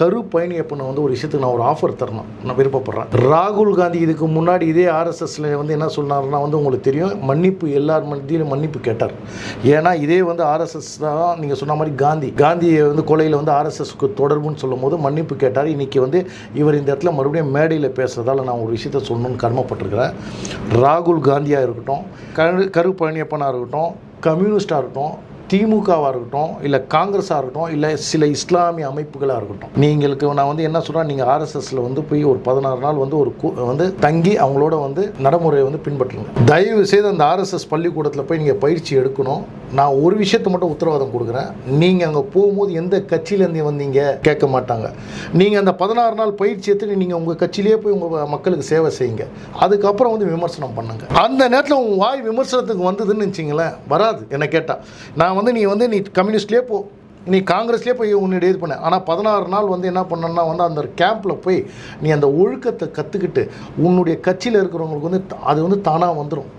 கருப்பயணியப்பனை வந்து ஒரு விஷயத்துக்கு நான் ஒரு ஆஃபர் தரணும், நான் விருப்பப்படுறேன். ராகுல் காந்தி இதுக்கு முன்னாடி இதே ஆர்எஸ்எஸ்ல வந்து என்ன சொன்னார்னா வந்து உங்களுக்கு தெரியும், மன்னிப்பு எல்லார் மத்தியிலும் மன்னிப்பு கேட்டார். ஏன்னா இதே வந்து ஆர்எஸ்எஸ் தான் நீங்கள் சொன்ன மாதிரி காந்தியை வந்து கொலையில் வந்து ஆர்எஸ்எஸ்க்கு தொடர்புன்னு சொல்லும் போது மன்னிப்பு கேட்டார். இன்றைக்கி வந்து இவர் இந்த இடத்துல மறுபடியும் மேடையில் பேசுகிறதால நான் ஒரு விஷயத்த சொல்லணும்னு கடமைப்பட்டிருக்கிறேன். ராகுல் காந்தியாக இருக்கட்டும், கருப்பயணியப்பனாக இருக்கட்டும், கம்யூனிஸ்டாக இருக்கட்டும், திமுகவாக இருக்கட்டும், இல்லை காங்கிரஸாக இருக்கட்டும், இல்லை சில இஸ்லாமிய அமைப்புகளாக இருக்கட்டும், நீங்களுக்கு நான் வந்து என்ன சொல்கிறேன், நீங்கள் ஆர்எஸ்எஸில் வந்து போய் ஒரு 16 நாள் வந்து வந்து தங்கி அவங்களோட வந்து நடைமுறையை வந்து பின்பற்றுங்க. தயவு செய்து அந்த ஆர்எஸ்எஸ் பள்ளிக்கூடத்தில் போய் நீங்கள் பயிற்சி எடுக்கணும். நான் ஒரு விஷயத்தை மட்டும் உத்தரவாதம் கொடுக்குறேன், நீங்கள் அங்கே போகும்போது எந்த கட்சியிலேருந்து வந்தீங்க கேட்க மாட்டாங்க. நீங்கள் அந்த 16 நாள் பயிற்சி எடுத்து நீங்கள் உங்கள் கட்சியிலேயே போய் உங்கள் மக்களுக்கு சேவை செய்யுங்க. அதுக்கப்புறம் வந்து விமர்சனம் பண்ணுங்க. அந்த நேரத்தில் உங்கள் வாய் விமர்சனத்துக்கு வந்ததுன்னு வச்சிங்களேன், வராது. என்னை கேட்டால் நான் வந்து நீ கம்யூனிஸ்ட்லேயே போ, நீ காங்கிரஸ்லேயே போய் உன்னுடைய இது பண்ண. ஆனால் 16 நாள் வந்து என்ன பண்ணணும்னா வந்து அந்த கேம்பில் போய் நீ அந்த ஒழுக்கத்தை கற்றுக்கிட்டு உன்னுடைய கட்சியில் இருக்கிறவங்களுக்கு வந்து அது வந்து தானாக வந்துடும்.